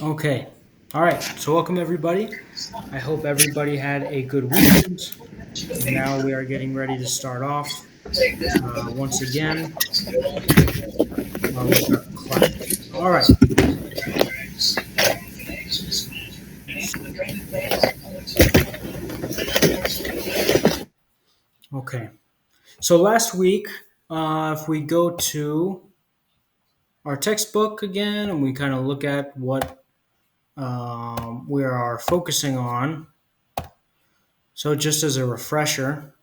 Okay. All right. So, welcome everybody. I hope everybody had a good weekend. And now we are getting ready to start off once again with our class. All right. Okay. So, last week, if we go to our textbook again and we kind of look at what we are focusing on. So, just as a refresher,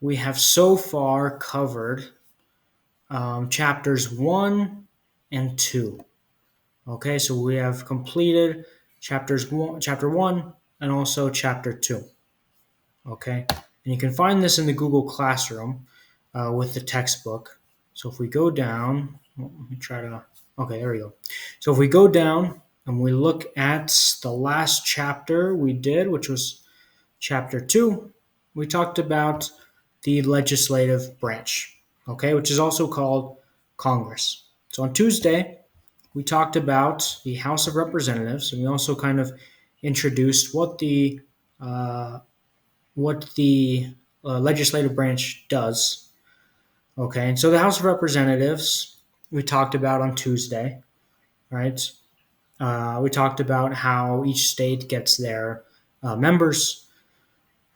we have so far covered chapters 1 and 2. Okay, so we have completed chapter one, and also chapter two. Okay, and you can find this in the Google Classroom with the textbook. So if we go down, let me try to. Okay, there we go. So if we go down and we look at the last chapter we did, which was chapter two, we talked about the legislative branch. Okay, which is also called Congress. So on Tuesday, we talked about the House of Representatives, and we also kind of introduced uh, what the legislative branch does. Okay, and so the House of Representatives we talked about on Tuesday, right? We talked about how each state gets their members,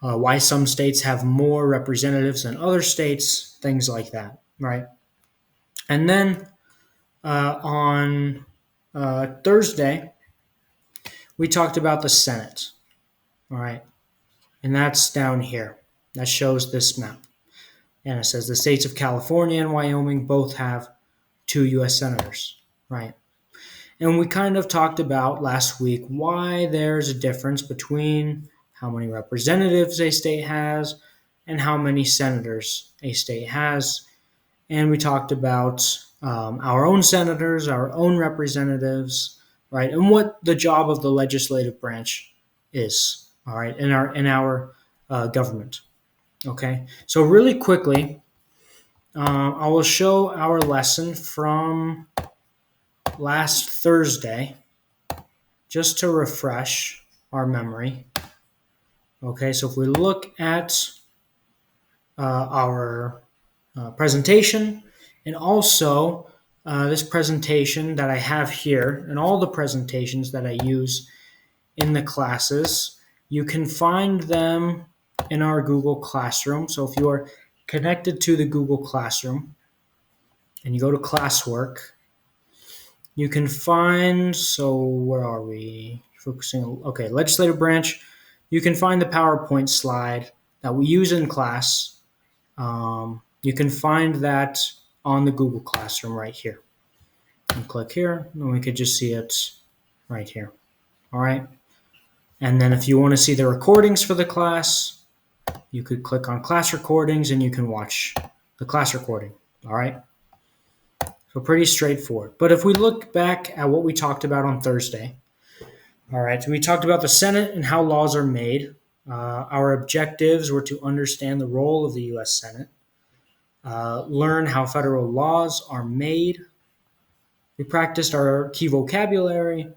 why some states have more representatives than other states, things like that, right? And then on Thursday, we talked about the Senate. All right. And that's down here. That shows this map. And it says the states of California and Wyoming both have two U.S. senators. Right. And we kind of talked about last week why there's a difference between how many representatives a state has and how many senators a state has. And we talked about our own senators, our own representatives, right, and what the job of the legislative branch is, all right, in our government. Okay, so really quickly, I will show our lesson from last Thursday, just to refresh our memory. Okay, so if we look at our presentation, and also this presentation that I have here, and all the presentations that I use in the classes, you can find them in our Google Classroom. So if you are connected to the Google Classroom and you go to classwork, you can find, so where are we? Focusing, okay, legislative branch. You can find the PowerPoint slide that we use in class. You can find that on the Google Classroom right here. And click here, and we could just see it right here. All right. And then if you want to see the recordings for the class, you could click on class recordings and you can watch the class recording. All right. So pretty straightforward. But if we look back at what we talked about on Thursday, all right, so we talked about the Senate and how laws are made. Our objectives were to understand the role of the U.S. Senate, learn how federal laws are made. We practiced our key vocabulary,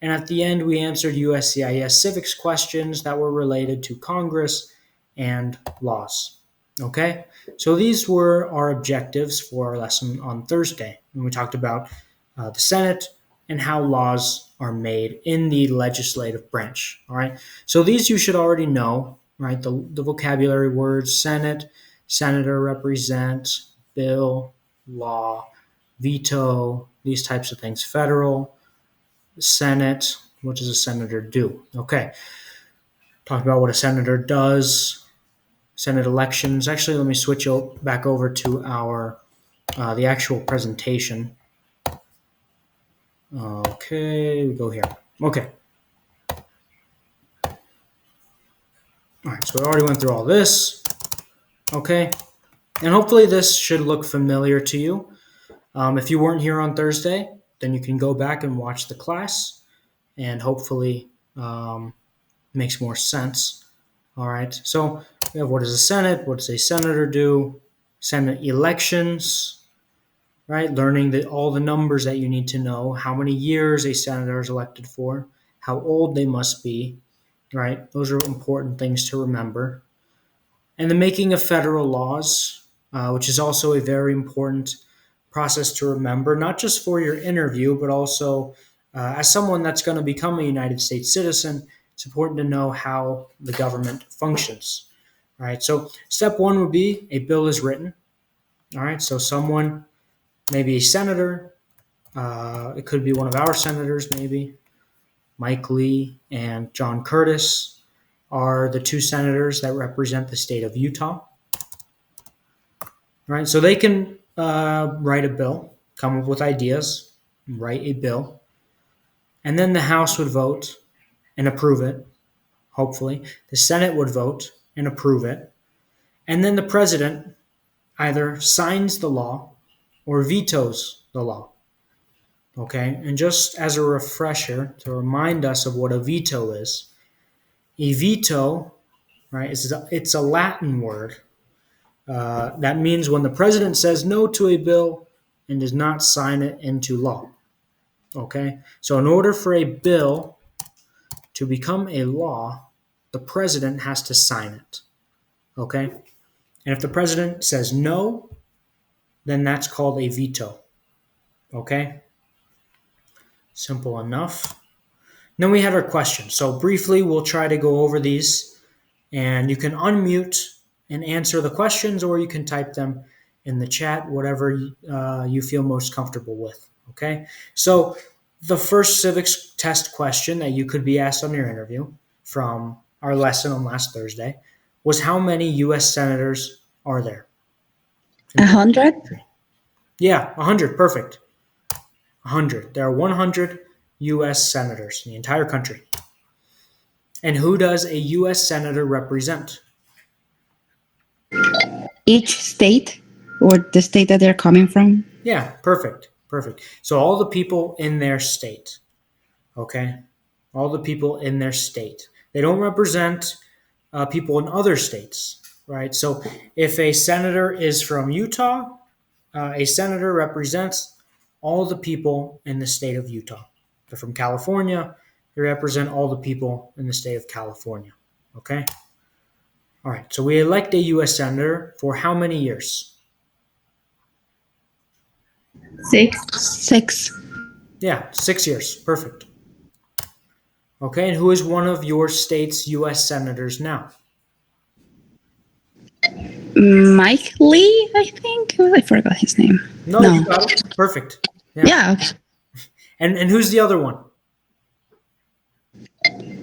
and at the end, we answered USCIS civics questions that were related to Congress and laws. Okay, so these were our objectives for our lesson on Thursday. And we talked about the Senate and how laws are made in the legislative branch. All right, so these you should already know, right? The vocabulary words: Senate, senator, represent, bill, law, veto, these types of things. Federal, Senate, what does a senator do? Okay, talk about what a senator does. Senate elections. Actually, let me switch back over to our the actual presentation. Okay, we go here. Okay. All right, so we already went through all this. Okay, and hopefully this should look familiar to you. If you weren't here on Thursday, then you can go back and watch the class, and hopefully makes more sense. All right, so we have what is the Senate, what does a senator do, Senate elections, right? Learning all the numbers that you need to know, how many years a senator is elected for, how old they must be, right? Those are important things to remember. And the making of federal laws, which is also a very important process to remember, not just for your interview, but also as someone that's going to become a United States citizen. It's important to know how the government functions. All right. So step one would be a bill is written. All right. So someone, maybe a senator, it could be one of our senators, maybe Mike Lee and John Curtis are the two senators that represent the state of Utah. Right? So they can write a bill, come up with ideas, write a bill, and then the House would vote and approve it, hopefully. The Senate would vote and approve it. And then the president either signs the law or vetoes the law. Okay? And just as a refresher to remind us of what a veto is, a veto, right, it's a Latin word. That means when the president says no to a bill and does not sign it into law. Okay? So, in order for a bill to become a law, the president has to sign it. Okay? And if the president says no, then that's called a veto. Okay? Simple enough. Then we have our questions. So, briefly, we'll try to go over these, and you can unmute and answer the questions, or you can type them in the chat, whatever you feel most comfortable with. Okay? So, the first civics test question that you could be asked on your interview from our lesson on last Thursday was, how many U.S. senators are there? 100? Yeah, 100. Perfect. 100. There are 100 U.S. senators in the entire country. And who does a U.S. senator represent? Each state or the state that they're coming from? Yeah, perfect. Perfect. So all the people in their state. Okay? All the people in their state. They don't represent people in other states, right? So if a senator is from Utah, a senator represents all the people in the state of Utah. If they're from California, they represent all the people in the state of California. Okay? All right. So we elect a U.S. senator for how many years? 6. Yeah, 6 years. Perfect. Okay, and who is one of your state's U.S. senators now? Mike Lee, I think. I forgot his name. No, you got it. Perfect. Yeah. And who's the other one?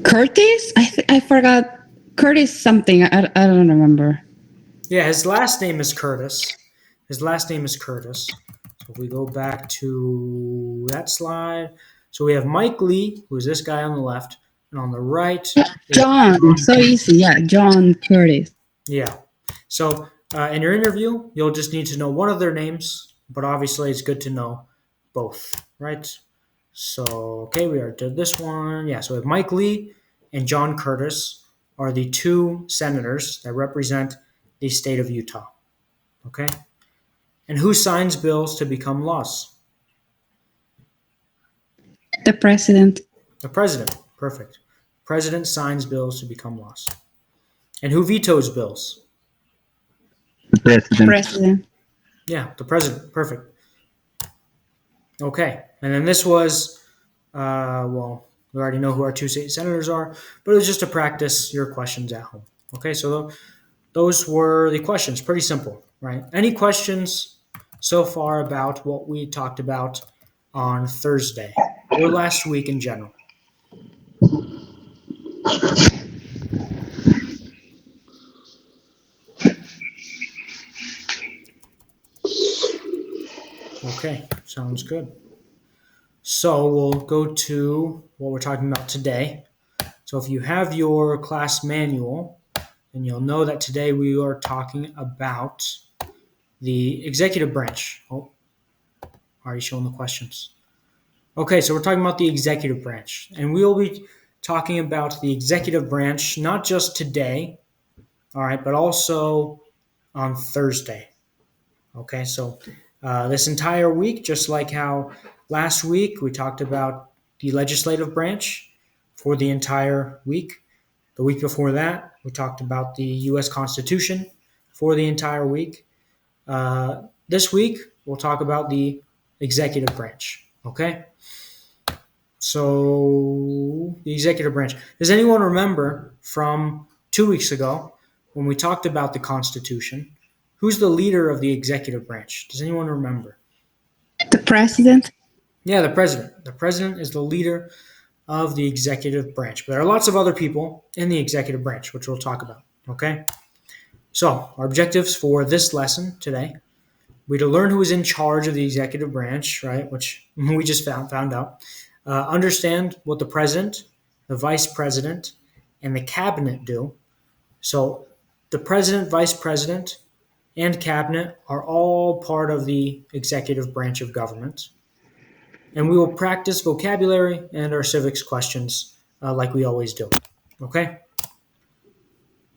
Curtis? I forgot. Curtis something. I don't remember. Yeah, his last name is Curtis. His last name is Curtis. So if we go back to that slide, so we have Mike Lee, who is this guy on the left, and on the right, John. So easy. Yeah, John Curtis. Yeah. So in your interview, you'll just need to know one of their names, but obviously it's good to know both, right? So, okay, we already did this one. Yeah, so we have Mike Lee and John Curtis are the two senators that represent the state of Utah. Okay? And who signs bills to become laws? The president. The president. Perfect. President signs bills to become laws. And who vetoes bills? The president. Yeah, the president. Perfect. Okay. And then this was, well, we already know who our two state senators are, but it was just to practice your questions at home. Okay, so those were the questions. Pretty simple, right? Any questions so far about what we talked about on Thursday or last week in general? Okay, sounds good. So we'll go to what we're talking about today. So if you have your class manual, then you'll know that today we are talking about the executive branch. Oh, already showing the questions. Okay, so we're talking about the executive branch, and we'll be talking about the executive branch not just today, all right, but also on Thursday. Okay, so This entire week, just like how last week we talked about the legislative branch for the entire week. The week before that, we talked about the U.S. Constitution for the entire week. This week, we'll talk about the executive branch. Okay? So, the executive branch. Does anyone remember from 2 weeks ago when we talked about the Constitution? Who's the leader of the executive branch? Does anyone remember? The president. Yeah, the president. The president is the leader of the executive branch. But there are lots of other people in the executive branch, which we'll talk about. Okay? So, our objectives for this lesson today, we to learn who is in charge of the executive branch, right? Which we just found out. Understand what the president, the vice president, and the cabinet do. So, the president, vice president, and cabinet are all part of the executive branch of government. And we will practice vocabulary and our civics questions like we always do. Okay?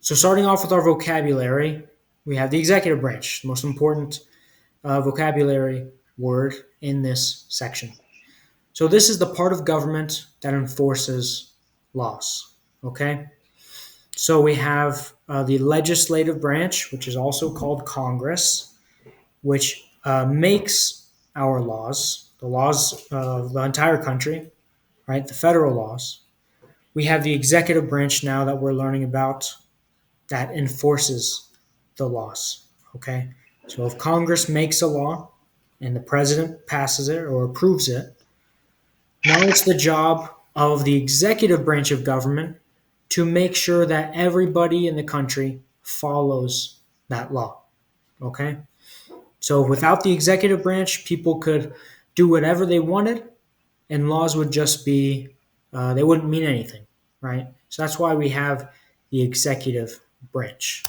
So, starting off with our vocabulary, we have the executive branch, the most important vocabulary word in this section. So, this is the part of government that enforces laws. Okay? So, we have the legislative branch, which is also called Congress, which makes our laws, the laws of the entire country, right? The federal laws. We have the executive branch now that we're learning about that enforces the laws. Okay? So if Congress makes a law and the president passes it or approves it, now it's the job of the executive branch of government to make sure that everybody in the country follows that law. Okay? So without the executive branch, people could do whatever they wanted and laws would just be, they wouldn't mean anything, right? So that's why we have the executive branch.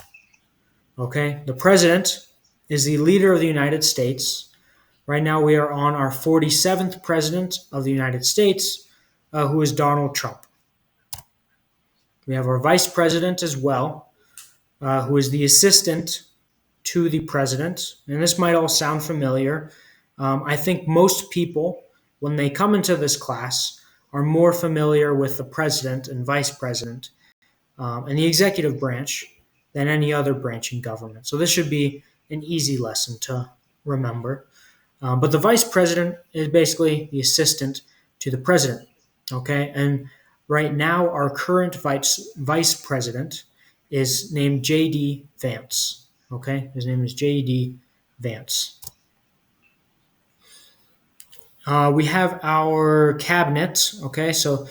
Okay? The president is the leader of the United States. Right now we are on our 47th president of the United States, who is Donald Trump. We have our vice president as well, who is the assistant to the president. And this might all sound familiar. I think most people, when they come into this class, are more familiar with the president and vice president and the executive branch than any other branch in government. So this should be an easy lesson to remember. But the vice president is basically the assistant to the president. Okay, and right now our current vice president is named J.D. Vance. Okay, his name is J.D. Vance. We have our cabinet. Okay, so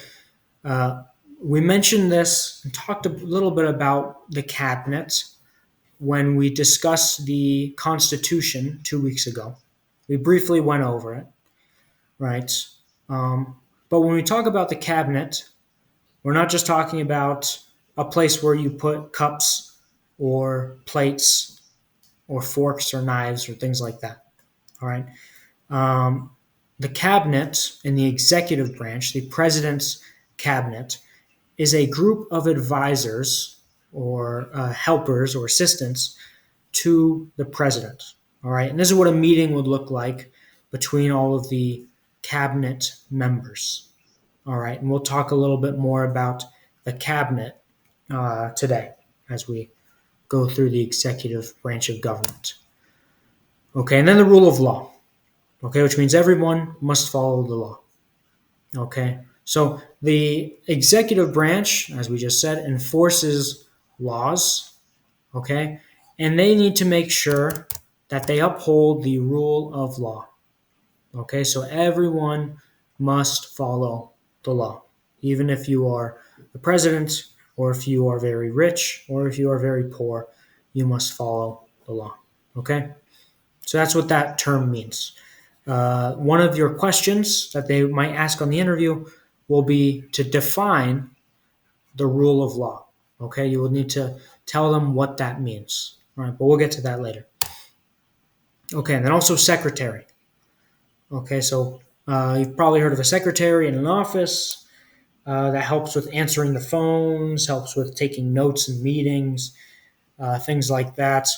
we mentioned this and talked a little bit about the cabinet when we discussed the Constitution 2 weeks ago. We briefly went over it, right? But when we talk about the cabinet, we're not just talking about a place where you put cups or plates or forks or knives or things like that. All right. The cabinet in the executive branch, the president's cabinet, is a group of advisors or helpers or assistants to the president. All right. And this is what a meeting would look like between all of the cabinet members. All right. And we'll talk a little bit more about the cabinet today as we go through the executive branch of government. Okay. And then the rule of law. Okay, which means everyone must follow the law. Okay, so the executive branch, as we just said, enforces laws. Okay, and they need to make sure that they uphold the rule of law. Okay, so everyone must follow the law, even if you are the president, or if you are very rich, or if you are very poor, you must follow the law. Okay, so that's what that term means. One of your questions that they might ask on the interview will be to define the rule of law. Okay, you will need to tell them what that means. All right, but we'll get to that later. Okay, and then also secretary. Okay, so you've probably heard of a secretary in an office that helps with answering the phones, helps with taking notes in meetings, things like that.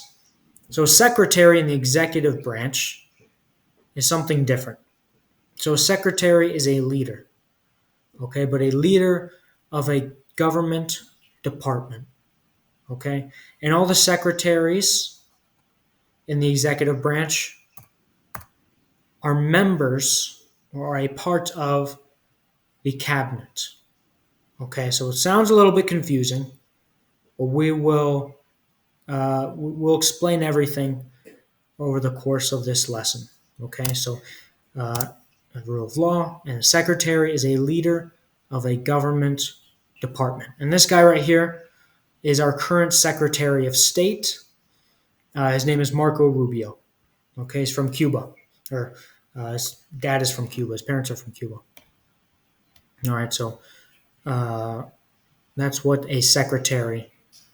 So secretary in the executive branch is something different. So a secretary is a leader, okay, but a leader of a government department, okay? And all the secretaries in the executive branch are members or a part of the cabinet, okay? So it sounds a little bit confusing, but we'll explain everything over the course of this lesson, okay? So a rule of law, and a secretary is a leader of a government department. And this guy right here is our current Secretary of State. His name is Marco Rubio. Okay, he's from Cuba, or his dad is from Cuba. His parents are from Cuba. All right, so uh, that's what a secretary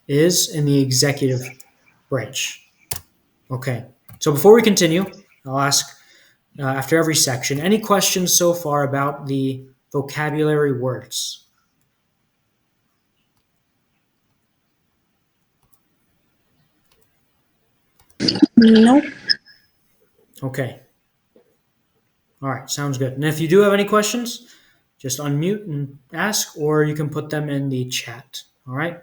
is in the executive branch. Okay, so before we continue, I'll ask after every section any questions so far about the vocabulary words. No. Okay. All right, sounds good. And if you do have any questions, just unmute and ask, or you can put them in the chat. All right.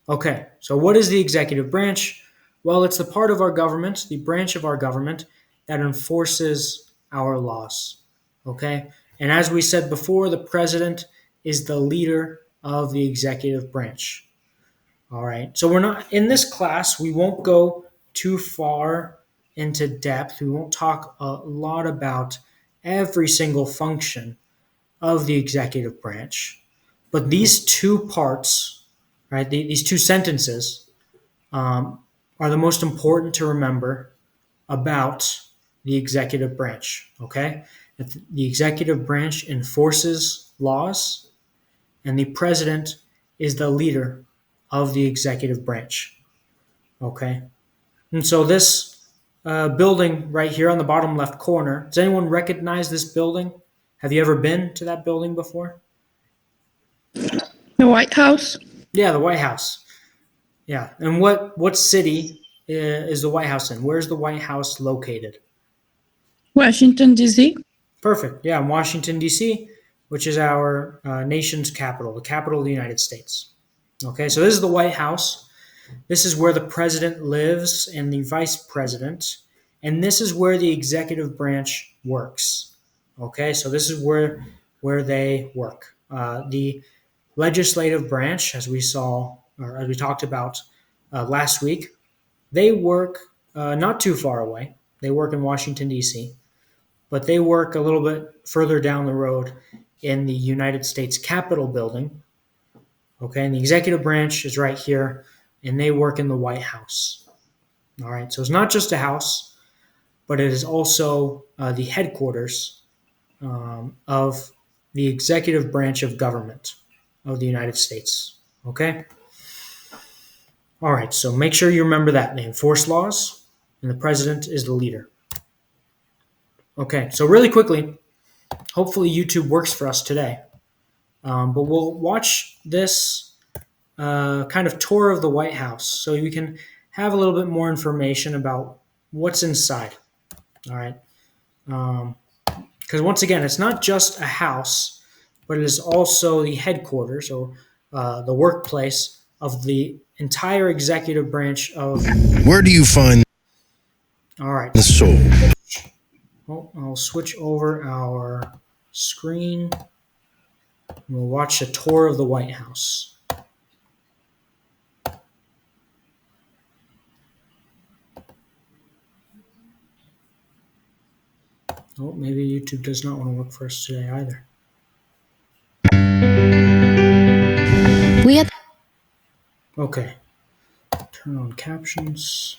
Okay, so what is the executive branch? Well, it's the part of our government, the branch of our government that enforces our laws. Okay, and as we said before, the president is the leader of the executive branch. All right, so we're not in this class, we won't go too far into depth. We won't talk a lot about every single function of the executive branch. But these two parts, right, these two sentences, are the most important to remember about the executive branch. Okay? The executive branch enforces laws, and the president is the leader of the executive branch. Okay? And so this building right here on the bottom left corner, does anyone recognize this building? Have you ever been to that building before? The White House? Yeah, the White House. Yeah, and what city is the White House in? Where's the White House located? Washington, D.C.? Perfect. Yeah, in Washington D.C., which is our nation's capital, the capital of the United States. Okay, so this is the White House. This is where the president lives and the vice president, and this is where the executive branch works. Okay, so this is where they work. The legislative branch, as we saw or as we talked about last week, they work not too far away. They work in Washington, D.C., but they work a little bit further down the road in the United States Capitol building. Okay, and the executive branch is right here, and they work in the White House. All right, so it's not just a house, but it is also the headquarters of the executive branch of government of the United States. Okay? All right, so make sure you remember that. They enforce laws, and the president is the leader. Okay, so really quickly, hopefully YouTube works for us today. But we'll watch this kind of tour of the White House so we can have a little bit more information about what's inside. All right. Because once again, it's not just a house, but it is also the headquarters or the workplace of the entire executive branch of. Where do you find All right. the soul? Well, I'll switch over our screen. And we'll watch a tour of the White House. Oh, maybe YouTube does not want to work for us today either. We had Okay. Turn on captions.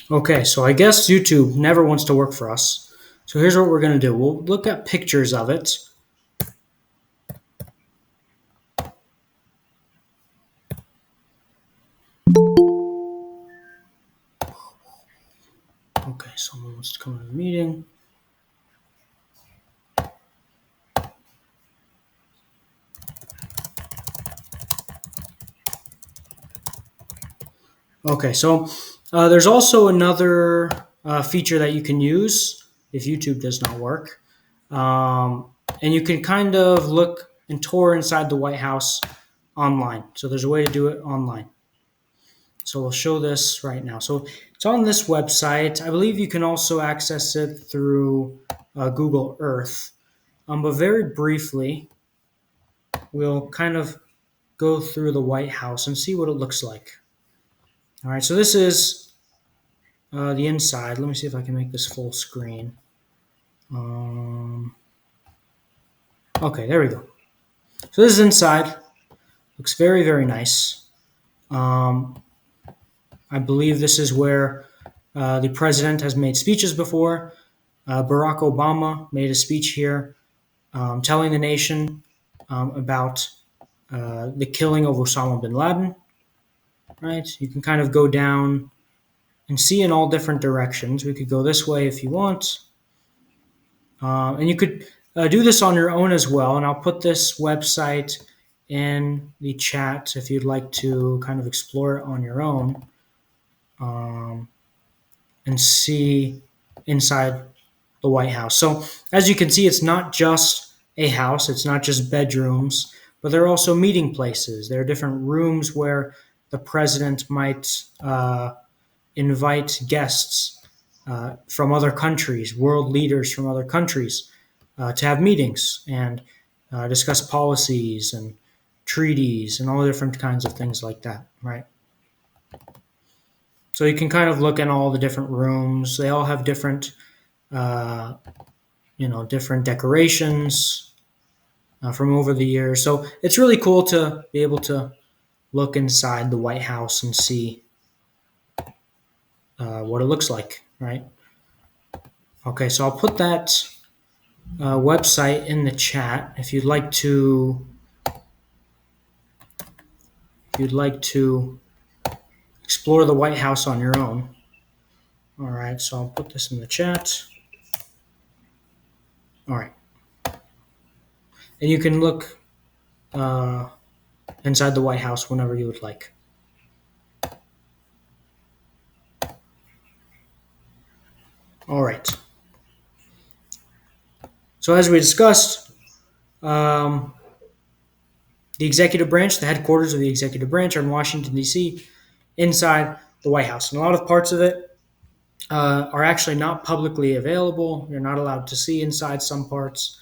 Okay, so I guess YouTube never wants to work for us. So here's what we're going to do. We'll look at pictures of it. Okay, someone wants to come to the meeting. Okay, so there's also another feature that you can use if YouTube does not work. And you can kind of look and tour inside the White House online. So there's a way to do it online. So we'll show this right now. So it's on this website. I believe you can also access it through Google Earth. But very briefly, we'll kind of go through the White House and see what it looks like. All right, so this is the inside. Let me see if I can make this full screen. Okay, there we go. So this is inside. Looks very, very nice. I believe this is where the president has made speeches before. Barack Obama made a speech here telling the nation about the killing of Osama bin Laden. Right? You can kind of go down and see in all different directions. We could go this way if you want. And you could do this on your own as well. And I'll put this website in the chat if you'd like to kind of explore it on your own and see inside the White House. So as you can see, it's not just a house. It's not just bedrooms, but there are also meeting places. There are different rooms where the president might invite guests from other countries, world leaders from other countries, to have meetings and discuss policies and treaties and all different kinds of things like that, right? So you can kind of look in all the different rooms. They all have different, different decorations from over the years. So it's really cool to be able to look inside the White House and see what it looks like, right? Okay, so I'll put that website in the chat if you'd like to explore the White House on your own. All right, so I'll put this in the chat. All right, and you can look inside the White House whenever you would like. All right. So as we discussed, the executive branch, the headquarters of the executive branch are in Washington, D.C., inside the White House. And a lot of parts of it are actually not publicly available. You're not allowed to see inside some parts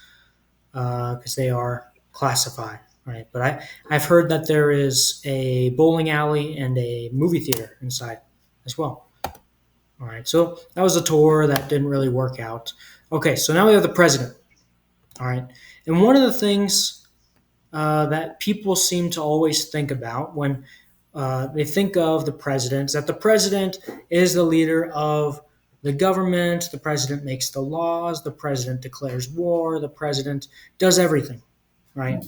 because they are classified, right? But I've heard that there is a bowling alley and a movie theater inside as well. All right, so that was a tour that didn't really work out. Okay, so now we have the president. All right, and one of the things that people seem to always think about when they think of the president is that the president is the leader of the government. The president makes the laws. The president declares war. The president does everything, right?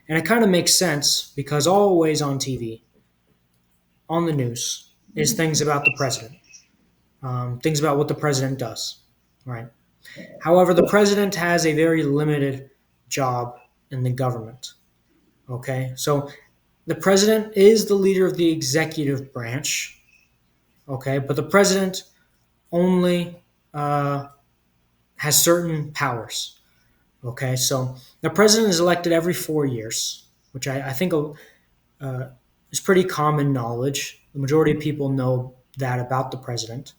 And it kind of makes sense because always on TV, on the news, is things about the president, things about what the president does, right? However, the president has a very limited job in the government. Okay, so the president is the leader of the executive branch. Okay, but the president only has certain powers. Okay, so the president is elected every 4 years, which I think is pretty common knowledge. The majority of people know that about the president.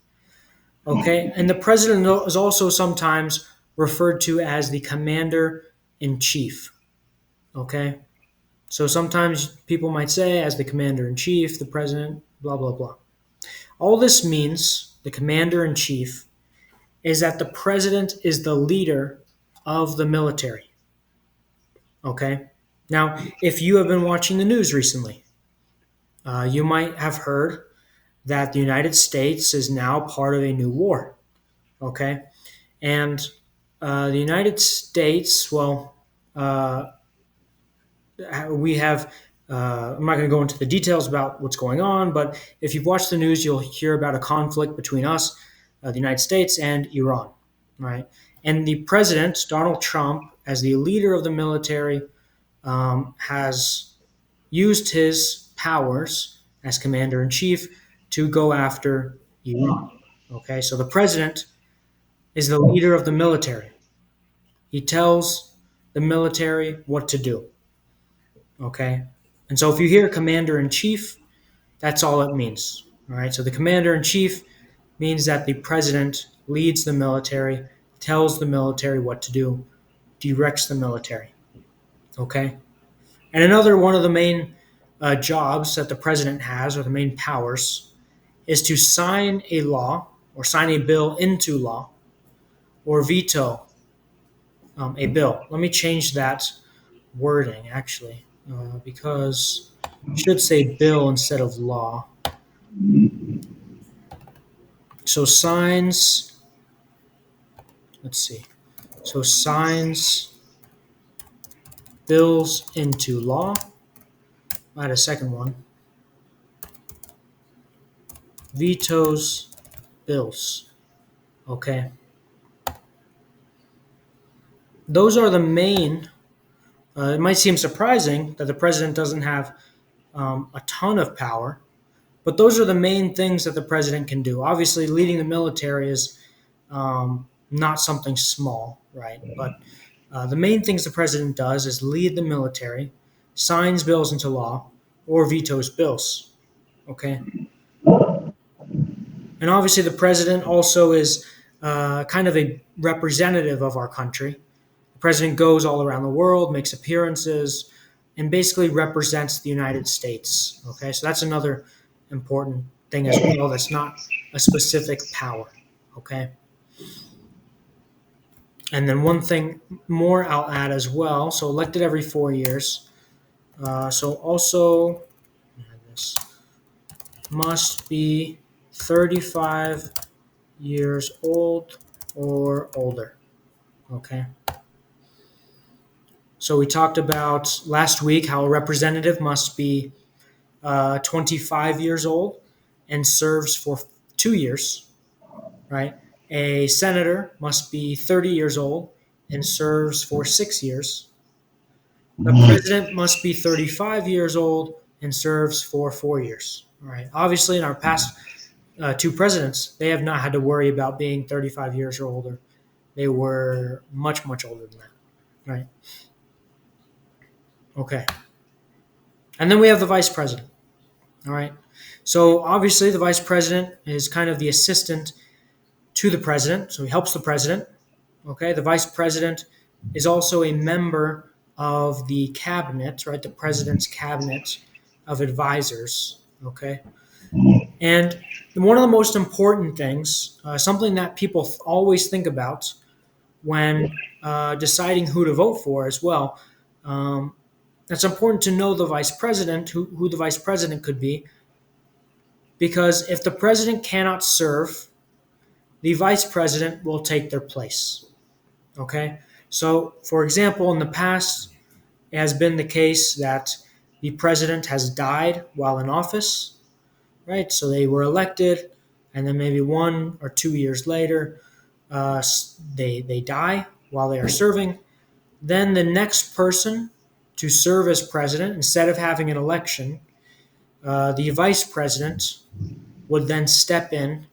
Okay, and the president is also sometimes referred to as the commander in chief. Okay, so sometimes people might say, as the commander in chief, the president, blah, blah, blah. All this means, the commander in chief, is that the president is the leader of the military. Okay, now if you have been watching the news recently, you might have heard that the United States is now part of a new war. Okay, and the United States, well, we have. I'm not going to go into the details about what's going on, but if you've watched the news, you'll hear about a conflict between us, the United States, and Iran, right? And the president, Donald Trump, as the leader of the military, has used his powers as commander in chief to go after Iran. Okay, so the president is the leader of the military. He tells the military what to do. Okay, and so if you hear commander in chief, that's all it means. All right, so the commander in chief means that the president leads the military, tells the military what to do, directs the military. Okay, and another one of the main jobs that the president has, or the main powers, is to sign a law or sign a bill into law or veto a bill. Let me change that wording actually, because it should say bill instead of law. So signs, let's see. So signs bills into law. I had a second one. Vetoes bills. Okay. Those are the main. It might seem surprising that the president doesn't have a ton of power, but those are the main things that the president can do. Obviously, leading the military is not something small, right? But the main things the president does is lead the military, signs bills into law, or vetoes bills. Okay. And obviously, the president also is kind of a representative of our country. The president goes all around the world, makes appearances, and basically represents the United States. Okay, so that's another important thing as well. That's not a specific power. Okay. And then one thing more I'll add as well. So elected every 4 years. So also, this must be 35 years old or older. Okay. So we talked about last week how a representative must be 25 years old and serves for 2 years, right? A senator must be 30 years old and serves for 6 years. The president must be 35 years old and serves for 4 years. All right. Obviously, in our past two presidents, they have not had to worry about being 35 years or older. They were much, much older than that, right? Okay. And then we have the vice president. All right. So obviously, the vice president is kind of the assistant to the president. So he helps the president. Okay. The vice president is also a member of the cabinet, right? The president's cabinet of advisors. Okay. And one of the most important things, something that people always think about when deciding who to vote for as well, it's important to know the vice president, who the vice president could be, because if the president cannot serve, the vice president will take their place. Okay? So, for example, in the past, it has been the case that the president has died while in office, right? So they were elected, and then maybe 1 or 2 years later, they die while they are serving. Then the next person to serve as president, instead of having an election, the vice president would then step in,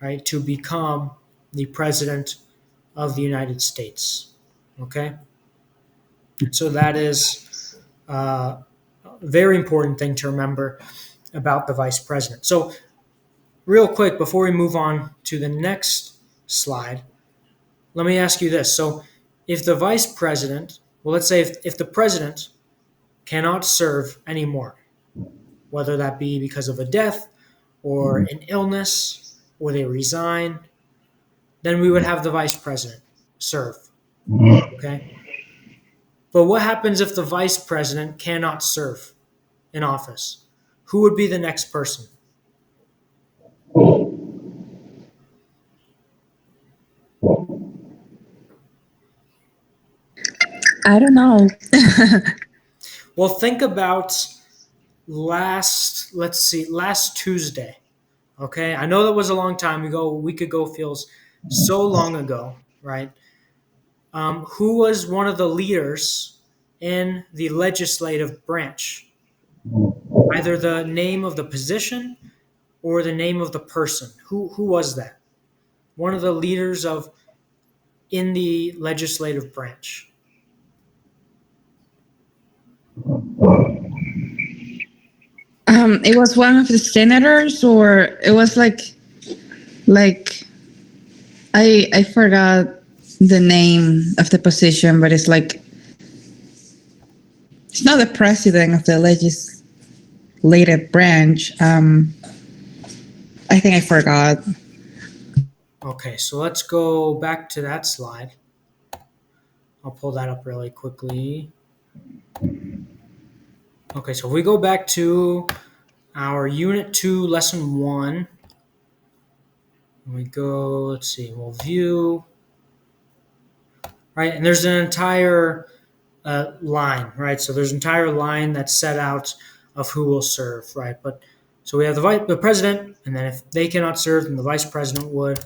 right, to become the president of the United States. Okay? So that is a very important thing to remember about the vice president. So real quick, before we move on to the next slide, let me ask you this. So if the vice president, well, let's say if the president cannot serve anymore, whether that be because of a death or an illness, or they resign, then we would have the vice president serve. Okay? But what happens if the vice president cannot serve in office? Who would be the next person? I don't know. Well, think about last Tuesday. Okay, I know that was a long time ago. A week ago feels so long ago, right? Who was one of the leaders in the legislative branch? Either the name of the position or the name of the person. Who was that? One of the leaders of in the legislative branch. It was one of the senators, or it was like I forgot the name of the position, but it's like it's not the president of the legislative branch. I think I forgot. Okay, so let's go back to that slide. I'll pull that up really quickly. Okay, so if we go back to our Unit 2, Lesson 1, we go, let's see, we'll view, right? And there's an entire line, right? So there's an entire line that's set out of who will serve, right? But so we have the president, and then if they cannot serve, then the vice president would.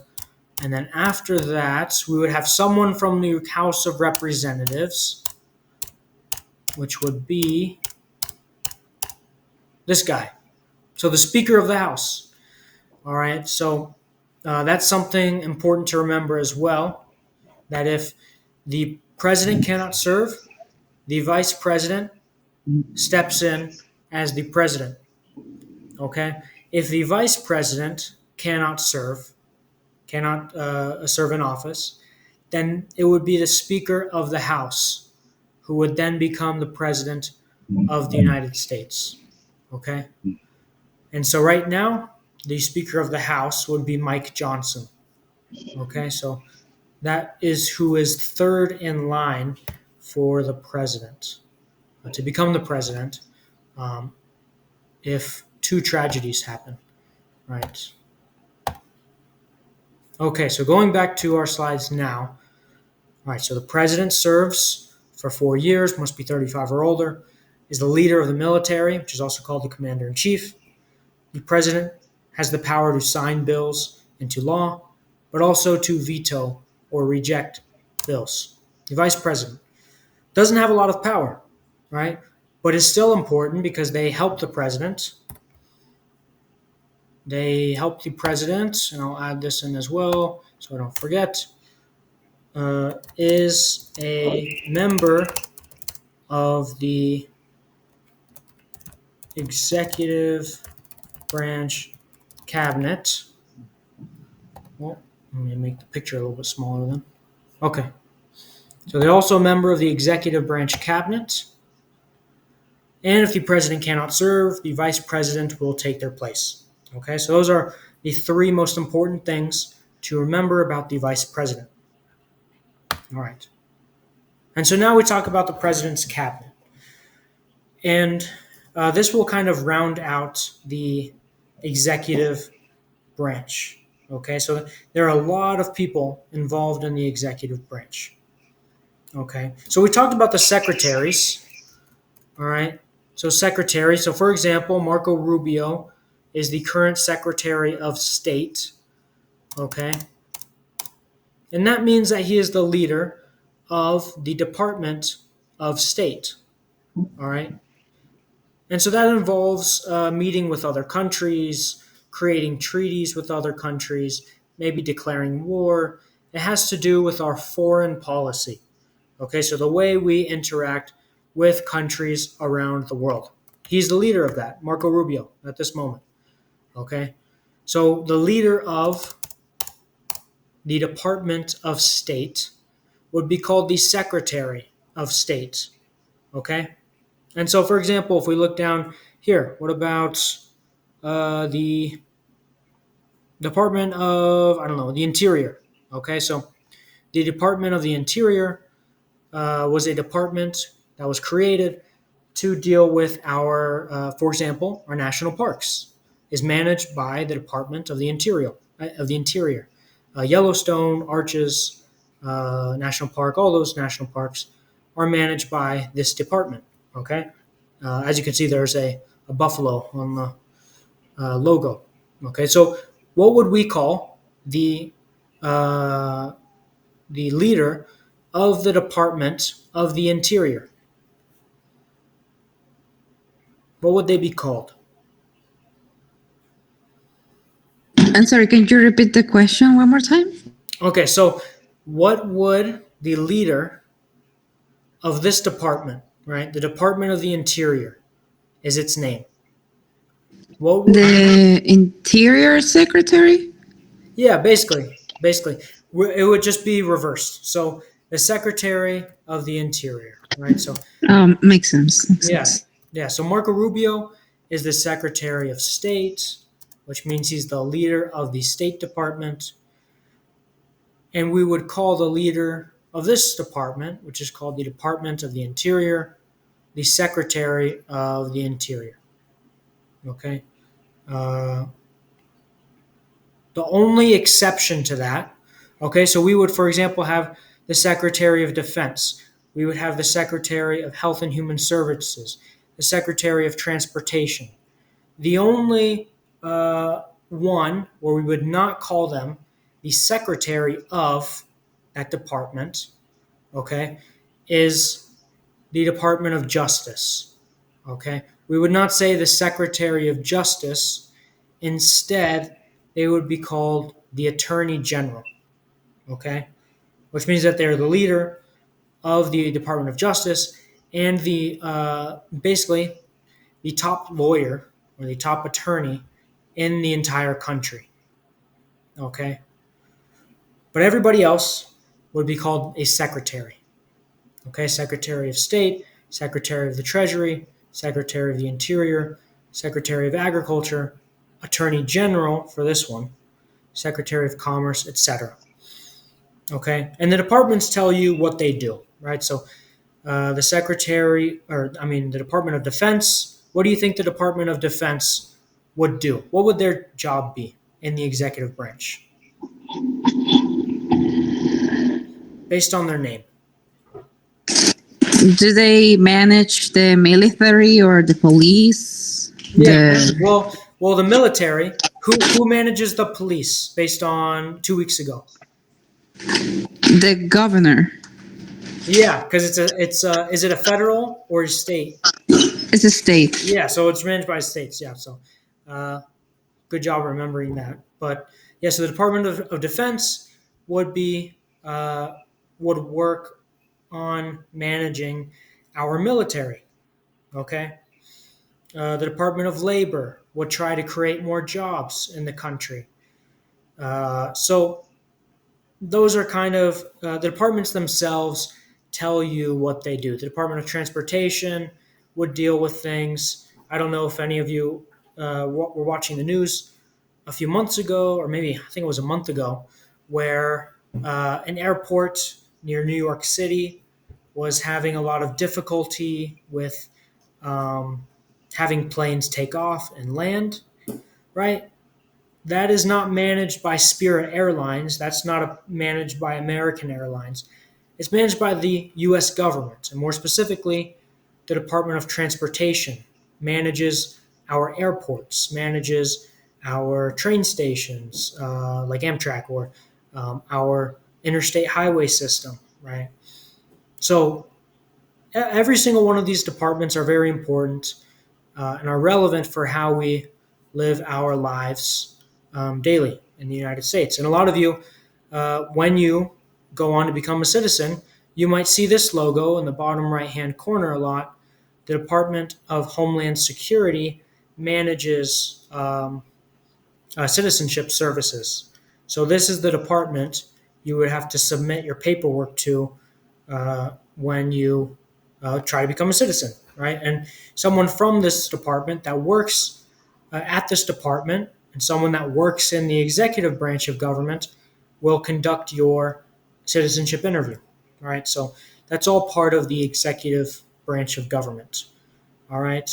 And then after that, we would have someone from the House of Representatives, which would be this guy. So the Speaker of the House. All right, so that's something important to remember as well, that if the president cannot serve, the vice president steps in as the president. Okay, if the vice president cannot serve in office, then it would be the Speaker of the House who would then become the President of the United States. Okay? And so right now, the Speaker of the House would be Mike Johnson. Okay? So that is who is third in line for the president, to become the president if two tragedies happen. Right? Okay, so going back to our slides now. All right, so the president serves for 4 years, must be 35 or older, is the leader of the military, which is also called the commander-in-chief. The president has the power to sign bills into law, but also to veto or reject bills. The vice president doesn't have a lot of power, right? But is still important because they help the president. They help the president, and I'll add this in as well so I don't forget, is a member of the executive branch cabinet. Well, let me make the picture a little bit smaller then. Okay. So they're also a member of the executive branch cabinet. And if the president cannot serve, the vice president will take their place. Okay, so those are the three most important things to remember about the vice president. All right. And so now we talk about the president's cabinet. And this will kind of round out the executive branch. Okay, so there are a lot of people involved in the executive branch. Okay, so we talked about the secretaries. All right, so secretaries. So for example, Marco Rubio is the current Secretary of State. Okay, and that means that he is the leader of the Department of State. All right. And so that involves meeting with other countries, creating treaties with other countries, maybe declaring war. It has to do with our foreign policy. Okay, so the way we interact with countries around the world. He's the leader of that, Marco Rubio, at this moment. Okay, so the leader of the Department of State would be called the Secretary of State. Okay? And so, for example, if we look down here, what about the Department of, the Interior? Okay, so the Department of the Interior was a department that was created to deal with our, for example, our national parks is managed by the Department of the Interior. Yellowstone, Arches National Park, all those national parks are managed by this department. Okay, as you can see, there's a buffalo on the logo. Okay, so what would we call uh, the leader of the Department of the Interior? What would they be called? I'm sorry, can you repeat the question one more time? Okay, so what would the leader of this department, right? The Department of the Interior is its name. What would, The Interior Secretary? yeah, basically. It would just be reversed. So the Secretary of the Interior, right? So Makes sense. Makes yeah, sense. yeah. So Marco Rubio is the Secretary of State, which means he's the leader of the State Department. And we would call the leader of this department, which is called the Department of the Interior, the Secretary of the Interior. Okay. Uh, the only exception to that, okay, so we would, for example, have the Secretary of Defense. We would have the Secretary of Health and Human Services, the Secretary of Transportation. The only one where we would not call them the Secretary of that department, okay, is the Department of Justice. Okay, we would not say the Secretary of Justice. Instead, they would be called the Attorney General. Okay, which means that they're the leader of the Department of Justice and the basically the top lawyer or the top attorney in the entire country. Okay, but everybody else would be called a secretary. Okay, Secretary of State, Secretary of the Treasury, Secretary of the Interior, Secretary of Agriculture, Attorney General for this one, Secretary of Commerce, etc. Okay, and the departments tell you what they do, right? So the the Department of Defense. What do you think the Department of Defense would do? What would their job be in the executive branch, based on their name? Do they manage the military or the police? Yeah. Well, the military. Who manages the police based on 2 weeks ago? The governor. Yeah, because is it a federal or a state? It's a state. Yeah, so it's managed by states. Yeah, so good job remembering that. But yeah, so the Department of Defense would be would work on managing our military. Okay, the Department of Labor would try to create more jobs in the country. So those are kind of the departments themselves tell you what they do. The Department of Transportation would deal with things. I don't know if any of you were watching the news a few months ago, or maybe I think it was a month ago, where an airport near New York City was having a lot of difficulty with having planes take off and land, right? That is not managed by Spirit Airlines. That's not managed by American Airlines. It's managed by the U.S. government, and more specifically, the Department of Transportation manages our airports, manages our train stations like Amtrak, or our interstate highway system, right? So every single one of these departments are very important and are relevant for how we live our lives daily in the United States. And a lot of you, when you go on to become a citizen, you might see this logo in the bottom right-hand corner a lot. The Department of Homeland Security manages citizenship services. So this is the department you would have to submit your paperwork to when you try to become a citizen, right? And someone from this department that works at this department and someone that works in the executive branch of government will conduct your citizenship interview, right? So that's all part of the executive branch of government, all right?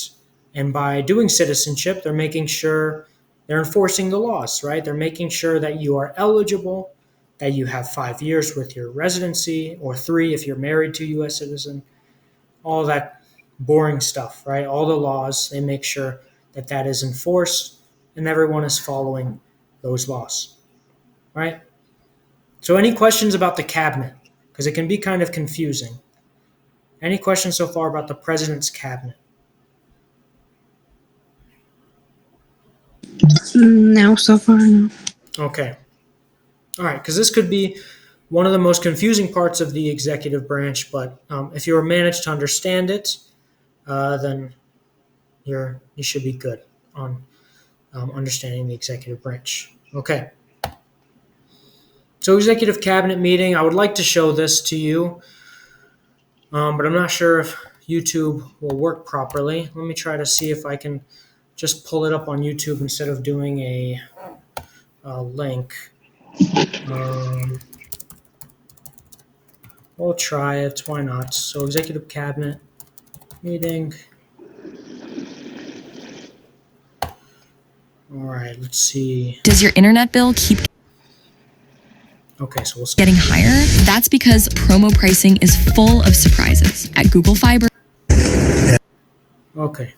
And by doing citizenship, they're making sure they're enforcing the laws, right? They're making sure that you are eligible that you have 5 years with your residency, or 3 if you're married to a U.S. citizen. All that boring stuff, right? All the laws, they make sure that that is enforced and everyone is following those laws, right? So any questions about the cabinet? Because it can be kind of confusing. Any questions so far about the president's cabinet? No, so far, no. Okay. All right, because this could be one of the most confusing parts of the executive branch, but if you manage to understand it, then you should be good on understanding the executive branch. Okay. So executive cabinet meeting, I would like to show this to you, but I'm not sure if YouTube will work properly. Let me try to see if I can just pull it up on YouTube instead of doing a link. We'll try it. Why not? So executive cabinet meeting. All right, let's see. Does your internet bill keep Okay, so we'll getting higher? That's because promo pricing is full of surprises. At Google Fiber, Okay.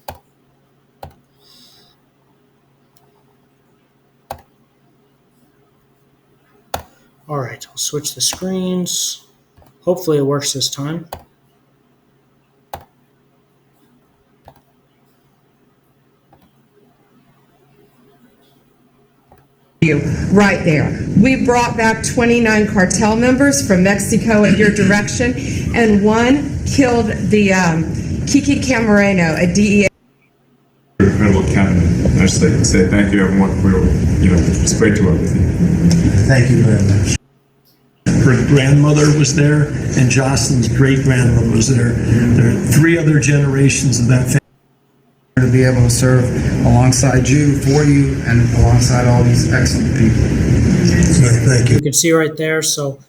All right, I'll switch the screens. Hopefully it works this time. Right there. We brought back 29 cartel members from Mexico at your direction, and one killed the Kiki Camareno, a DEA. Incredible cabinet. I just like to say thank you, everyone. It's great to work with you. Thank you very much. Her grandmother was there, and Jocelyn's great-grandmother was there. There are 3 other generations of that family. To be able to serve alongside you, for you, and alongside all these excellent people. Thank you. You can see right there. So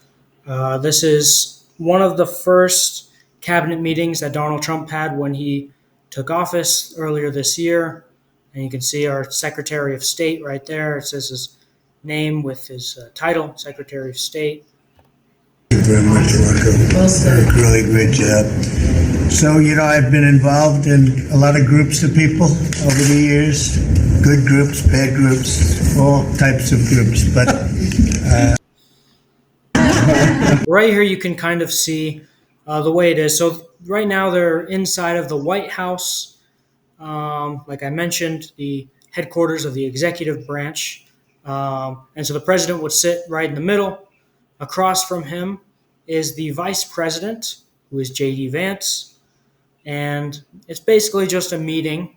this is one of the first cabinet meetings that Donald Trump had when he took office earlier this year. And you can see our Secretary of State right there. It says his name with his title, Secretary of State. Thank you very much, Rocco. Really great job. So, I've been involved in a lot of groups of people over the years. Good groups, bad groups, all types of groups. But right here you can kind of see the way it is. So right now they're inside of the White House. Like I mentioned, the headquarters of the executive branch. And so the president would sit right in the middle. Across from him is the vice president, who is J.D. Vance. And it's basically just a meeting.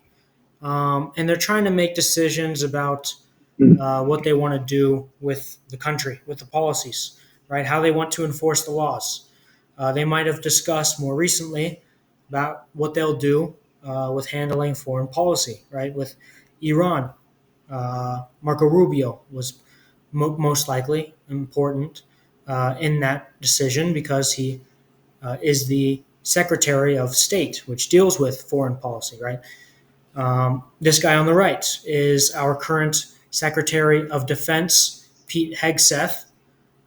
And they're trying to make decisions about what they want to do with the country, with the policies, right? How they want to enforce the laws. They might have discussed more recently about what they'll do with handling foreign policy, right? With Iran. Marco Rubio was most likely important in that decision because he is the Secretary of State, which deals with foreign policy, right? This guy on the right is our current Secretary of Defense, Pete Hegseth.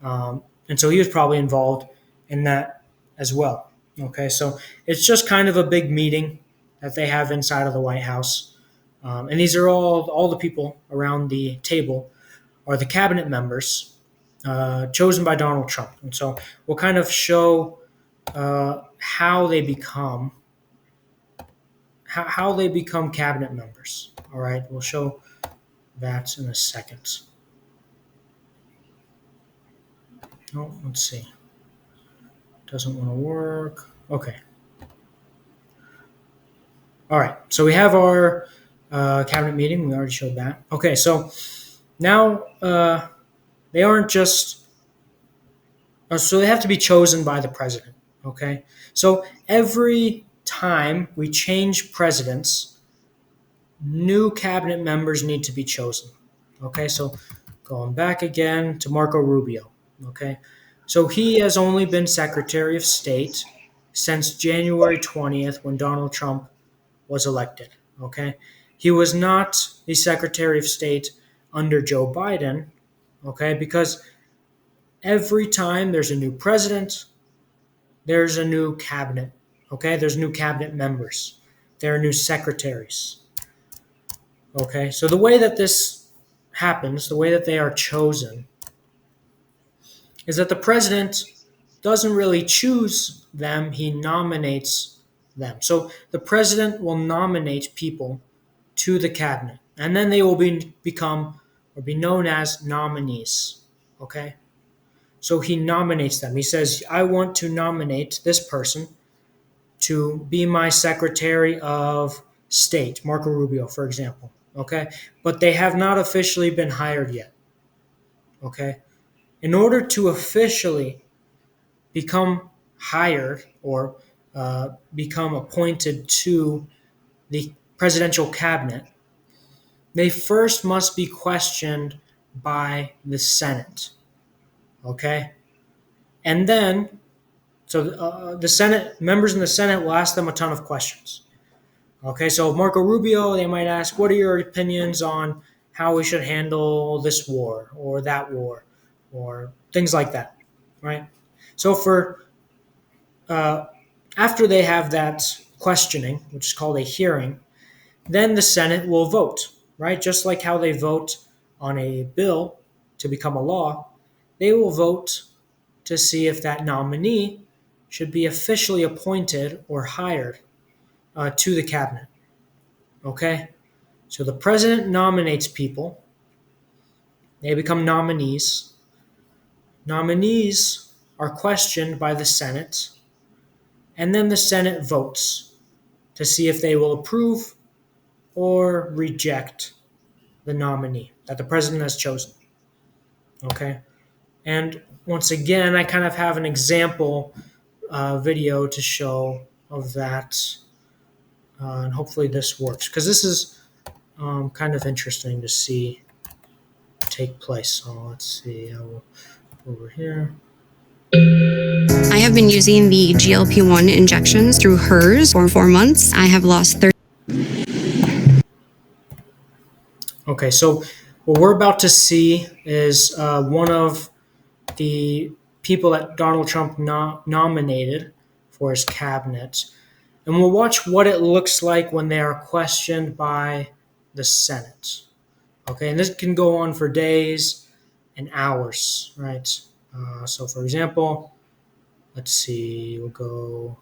And so he was probably involved in that as well. Okay, so it's just kind of a big meeting that they have inside of the White House. And these are all the people around the table are the cabinet members chosen by Donald Trump. And so we'll kind of show how they become cabinet members. All right, we'll show that in a second. Oh, let's see. Doesn't want to work. Okay. All right, so we have our cabinet meeting. We already showed that. Okay, so now they aren't just so they have to be chosen by the president. Okay, so every time we change presidents, new cabinet members need to be chosen. Okay, so going back again to Marco Rubio. Okay, so he has only been Secretary of State since January 20th when Donald Trump was elected. Okay, he was not the Secretary of State under Joe Biden. Okay, because every time there's a new president, there's a new cabinet. Okay, there's new cabinet members. There are new secretaries. Okay, so the way that this happens, the way that they are chosen, is that the president doesn't really choose them, he nominates them. So the president will nominate people to the cabinet, and then they will become or be known as nominees. Okay? So he nominates them. He says, I want to nominate this person to be my Secretary of State, Marco Rubio, for example. Okay? But they have not officially been hired yet. Okay? In order to officially become hired or become appointed to the presidential cabinet, they first must be questioned by the Senate. Okay? And then, so the Senate, members in the Senate will ask them a ton of questions. Okay, so Marco Rubio, they might ask, what are your opinions on how we should handle this war or that war or things like that, right? So after they have that questioning, which is called a hearing, then the Senate will vote, right? Just like how they vote on a bill to become a law, they will vote to see if that nominee should be officially appointed or hired to the cabinet. Okay? So the president nominates people. They become nominees. Nominees are questioned by the Senate, and then the Senate votes to see if they will approve or reject the nominee that the president has chosen. Okay? And once again, I kind of have an example video to show of that. And hopefully this works, because this is kind of interesting to see take place. So let's see. I will over here. I have been using the GLP-1 injections through hers for 4 months. I have lost 30. Okay, so what we're about to see is one of the people that Donald Trump nominated for his cabinet. And we'll watch what it looks like when they are questioned by the Senate. Okay, and this can go on for days and hours, right? So, for example, let's see, we'll go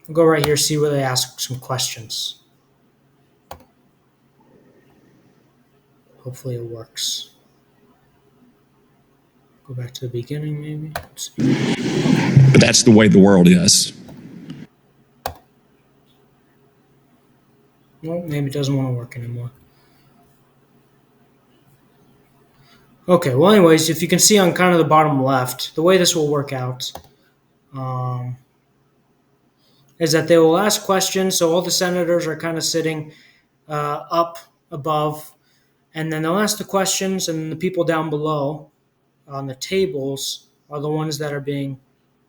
right here, see where they ask some questions. Hopefully it works. Go back to the beginning, maybe. Let's see. But that's the way the world is. Well, maybe it doesn't want to work anymore. Okay, well, anyways, if you can see on kind of the bottom left, the way this will work out is that they will ask questions. So all the senators are kind of sitting up above, and then they'll ask the questions, and the people down below on the tables are the ones that are being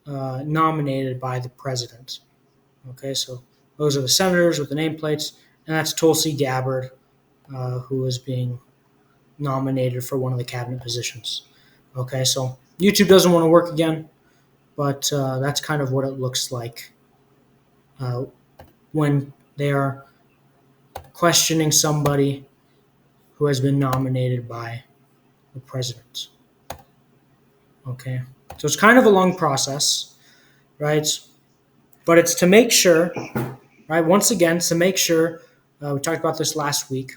nominated by the president. Okay, so those are the senators with the nameplates, and that's Tulsi Gabbard, who is being nominated for one of the cabinet positions. Okay, so YouTube doesn't want to work again, but that's kind of what it looks like when they are questioning somebody who has been nominated by the president. Okay, so it's kind of a long process, right? But it's to make sure, right? Once again, to make sure, we talked about this last week.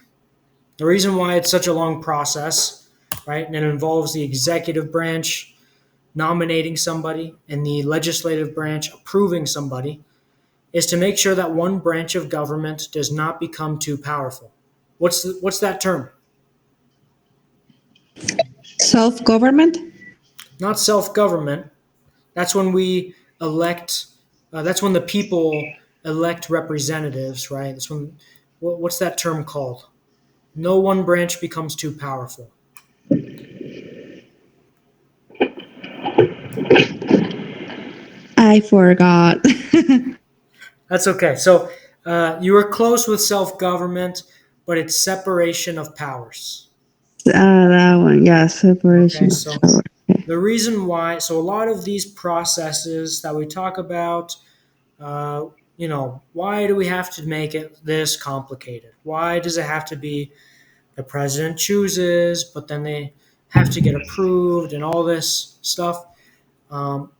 The reason why it's such a long process, right, and it involves the executive branch nominating somebody and the legislative branch approving somebody, is to make sure that one branch of government does not become too powerful. What's that term? Self-government? Not self-government. That's when we elect. That's when the people elect representatives, right? That's when. What's that term called? No one branch becomes too powerful. I forgot. That's okay. So you were close with self-government, but it's separation of powers. That one, yeah, separation Okay, of so power. the reason why, so a lot of these processes that we talk about, uh, why do we have to make it this complicated? Why does it have to be the president chooses, but then they have to get approved and all this stuff? Um,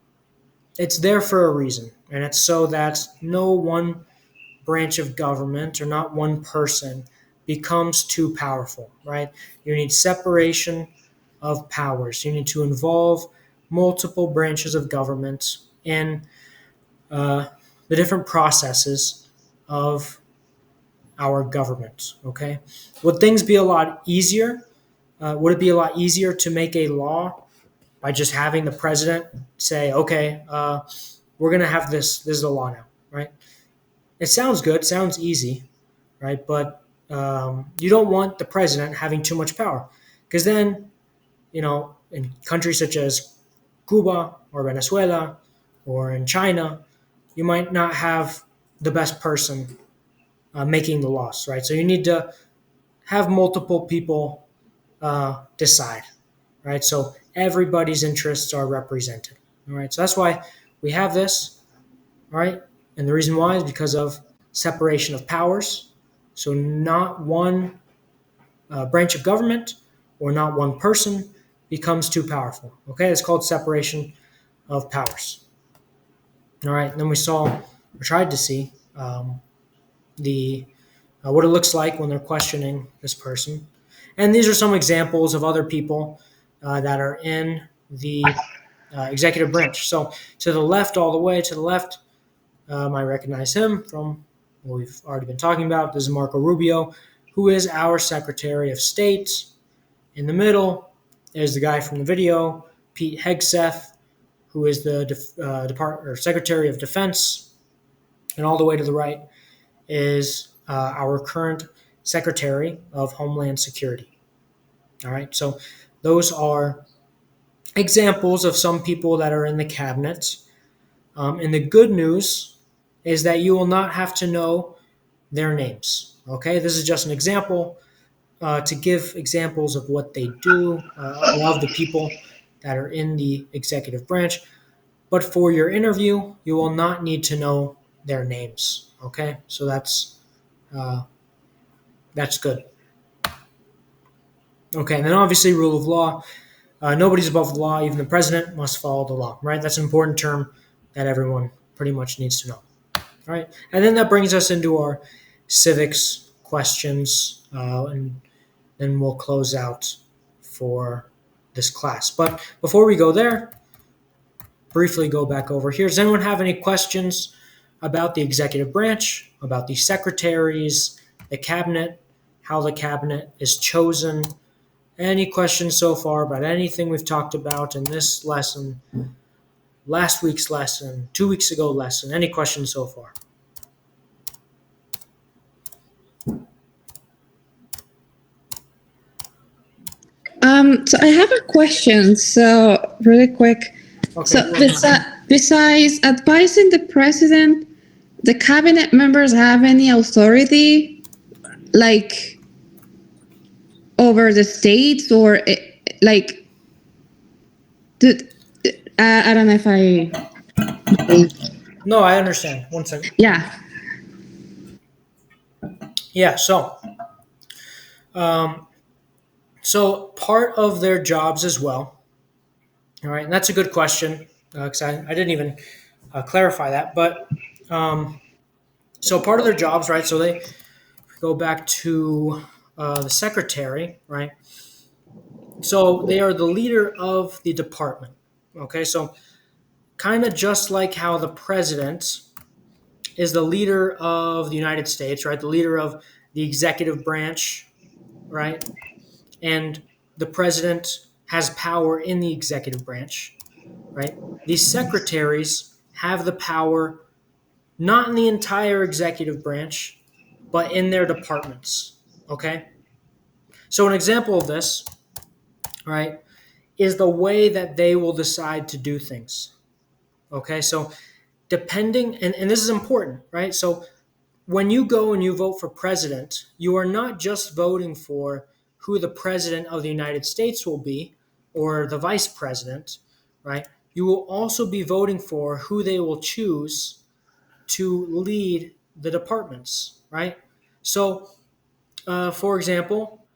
it's there for a reason, and it's so that no one branch of government or not one person becomes too powerful, right? You need separation of powers. You need to involve multiple branches of government in uh, the different processes of our government. Okay, would things be a lot easier? Would it be a lot easier to make a law by just having the president say, "Okay, we're going to have this. This is a law now," right? It sounds good, sounds easy, right? But you don't want the president having too much power, because then, in countries such as Cuba or Venezuela or in China, you might not have the best person making the laws, right? So you need to have multiple people decide, right? So everybody's interests are represented, all right? So that's why we have this, right? And the reason why is because of separation of powers. So not one branch of government or not one person becomes too powerful. Okay, it's called separation of powers. All right, and then we saw or tried to see the what it looks like when they're questioning this person. And these are some examples of other people that are in the executive branch. So to the left, all the way to the left, I recognize him from what we've already been talking about. This is Marco Rubio, who is our Secretary of State. In the middle is the guy from the video, Pete Hegseth, who is the Secretary of Defense. And all the way to the right is our current Secretary of Homeland Security. All right, so those are examples of some people that are in the cabinet. And the good news is that you will not have to know their names. Okay, this is just an example to give examples of what they do, of the people that are in the executive branch. But for your interview, you will not need to know their names. Okay, so that's good. Okay, and then obviously rule of law. Nobody's above the law. Even the president must follow the law. Right? That's an important term that everyone pretty much needs to know. All right, and then that brings us into our civics questions, and then we'll close out for this class. But before we go there, briefly go back over here. Does anyone have any questions about the executive branch, about the secretaries, the cabinet, how the cabinet is chosen? Any questions so far about anything we've talked about in this lesson, last week's lesson, 2 weeks ago lesson? Any questions so far? So I have a question. So really quick. Okay, So besides advising the president, the cabinet members have any authority, like over the states, or like? I don't know if I. no, I understand. 1 second. Yeah. Yeah, so part of their jobs as well. All right, and that's a good question because I didn't even clarify that. But so part of their jobs, right? So they go back to the secretary, right? So they are the leader of the department. Okay, so kind of just like how the president is the leader of the United States, right? The leader of the executive branch, right? And the president has power in the executive branch, right? These secretaries have the power not in the entire executive branch, but in their departments, okay? So an example of this, right, is the way that they will decide to do things, okay? So depending, and this is important, right? So when you go and you vote for president, you are not just voting for who the president of the United States will be or the vice president, right, you will also be voting for who they will choose to lead the departments, right? So, for example,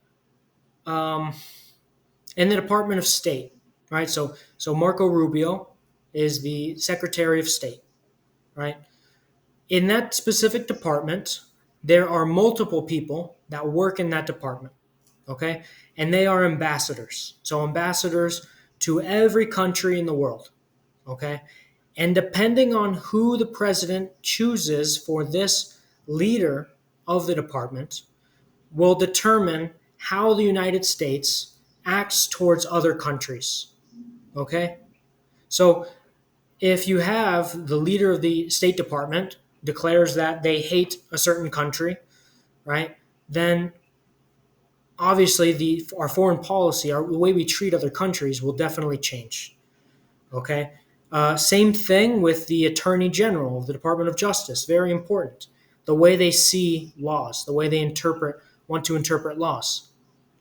in the Department of State, right? So Marco Rubio is the Secretary of State, right? In that specific department, there are multiple people that work in that department, okay? And they are ambassadors. So ambassadors to every country in the world, okay? And depending on who the president chooses for this leader of the department will determine how the United States acts towards other countries, okay? So if you have the leader of the State Department declares that they hate a certain country, right, then obviously our foreign policy, the way we treat other countries will definitely change, okay? Same thing with the Attorney General of the Department of Justice, very important. The way they see laws, the way they want to interpret laws,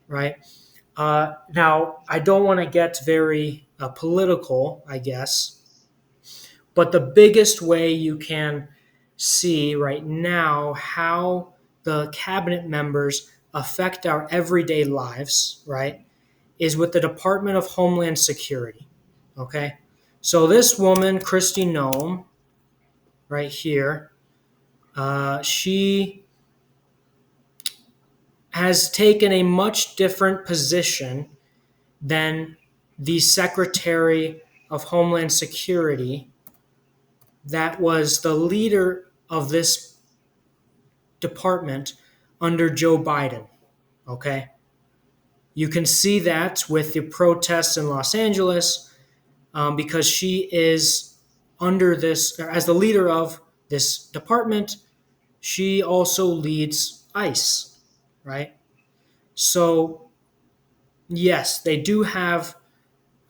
right? Now, I don't want to get very political, I guess, but the biggest way you can see right now how the cabinet members affect our everyday lives, right, is with the Department of Homeland Security, okay? So this woman, Kristi Noem, right here, she has taken a much different position than the Secretary of Homeland Security that was the leader of this department under Joe Biden, okay? You can see that with the protests in Los Angeles because she is under this, as the leader of this department, she also leads ICE, right? So, yes, they do have,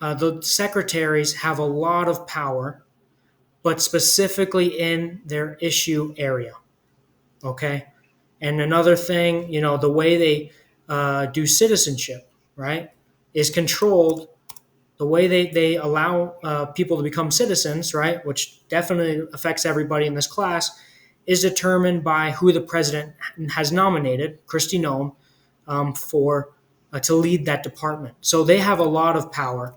the secretaries have a lot of power, but specifically in their issue area, okay? And another thing, the way they do citizenship, right, is controlled. The way they allow people to become citizens, right, which definitely affects everybody in this class, is determined by who the president has nominated, Kristi Noem, to lead that department. So they have a lot of power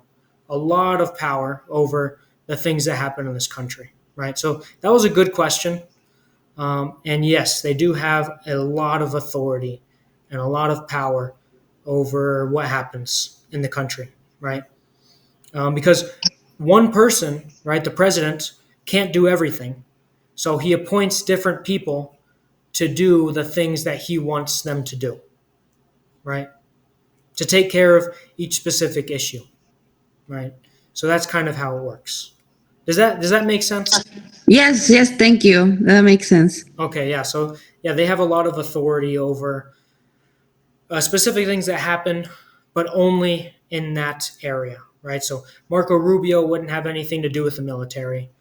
over the things that happen in this country, right? So that was a good question. And yes, they do have a lot of authority and a lot of power over what happens in the country, right? Because one person, right, the president, can't do everything. So he appoints different people to do the things that he wants them to do, right? To take care of each specific issue, right? So that's kind of how it works. Does that make sense? Yes, yes, thank you. That makes sense. Okay, yeah. So yeah, they have a lot of authority over specific things that happen, but only in that area, right? So Marco Rubio wouldn't have anything to do with the military.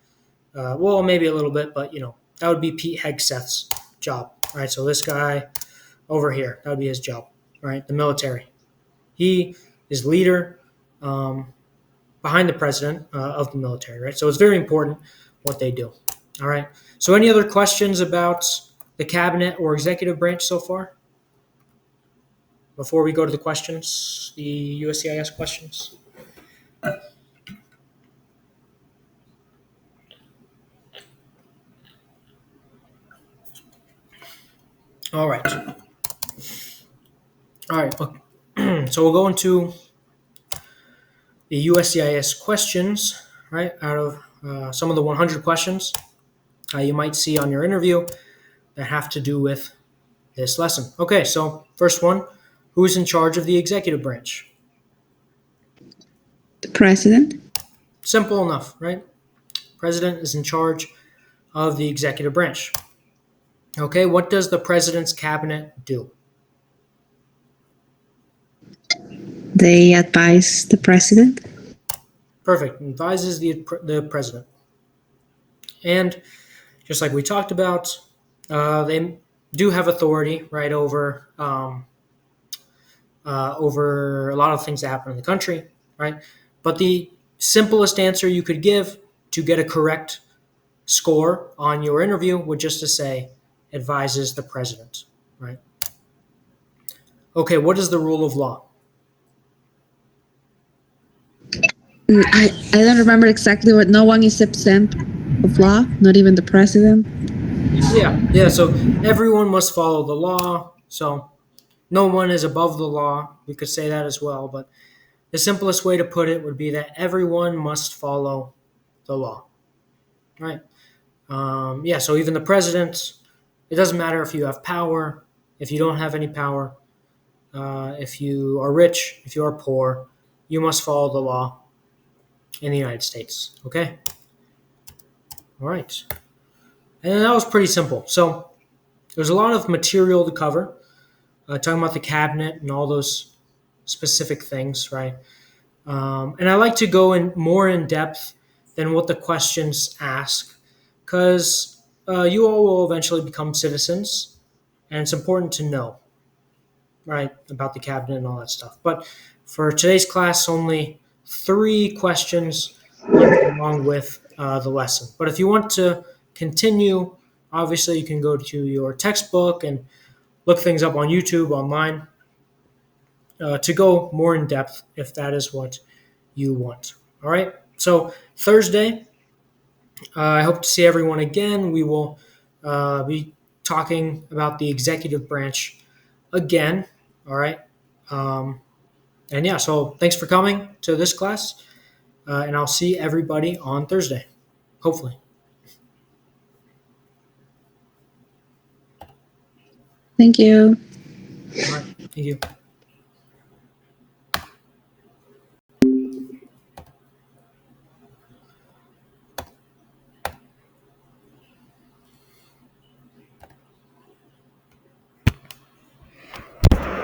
Well, maybe a little bit, but that would be Pete Hegseth's job, right? So this guy over here, that would be his job, right? The military. He is leader behind the president of the military, right? So it's very important what they do. All right. So any other questions about the cabinet or executive branch so far? Before we go to the questions, the USCIS questions. All right. So we'll go into the USCIS questions, right? Out of some of the 100 questions you might see on your interview that have to do with this lesson. Okay, so first one, who's in charge of the executive branch? The president. Simple enough, right? President is in charge of the executive branch. Okay, what does the president's cabinet do? They advise the president. Perfect. Advises the president. And just like we talked about, they do have authority, right, over over a lot of things that happen in the country, right? But the simplest answer you could give to get a correct score on your interview would just to say advises the president, right? Okay, what is the rule of law? I don't remember exactly what. No one is exempt of law, not even the president. Yeah. So everyone must follow the law. So no one is above the law. We could say that as well. But the simplest way to put it would be that everyone must follow the law, right? Yeah. So even the president, it doesn't matter if you have power, if you don't have any power, if you are rich, if you are poor, you must follow the law in the United States. Okay. All right. And that was pretty simple. So there's a lot of material to cover, talking about the cabinet and all those specific things, right? And I like to go in more in depth than what the questions ask, because you all will eventually become citizens, and it's important to know, right, about the cabinet and all that stuff. But for today's class, only 3 questions along with the lesson. But if you want to continue, obviously you can go to your textbook and look things up on YouTube, online, to go more in depth if that is what you want. All right. So Thursday, I hope to see everyone again. We will be talking about the executive branch again. All right. And yeah, so thanks for coming to this class, and I'll see everybody on Thursday, hopefully. Thank you. All right. Thank you.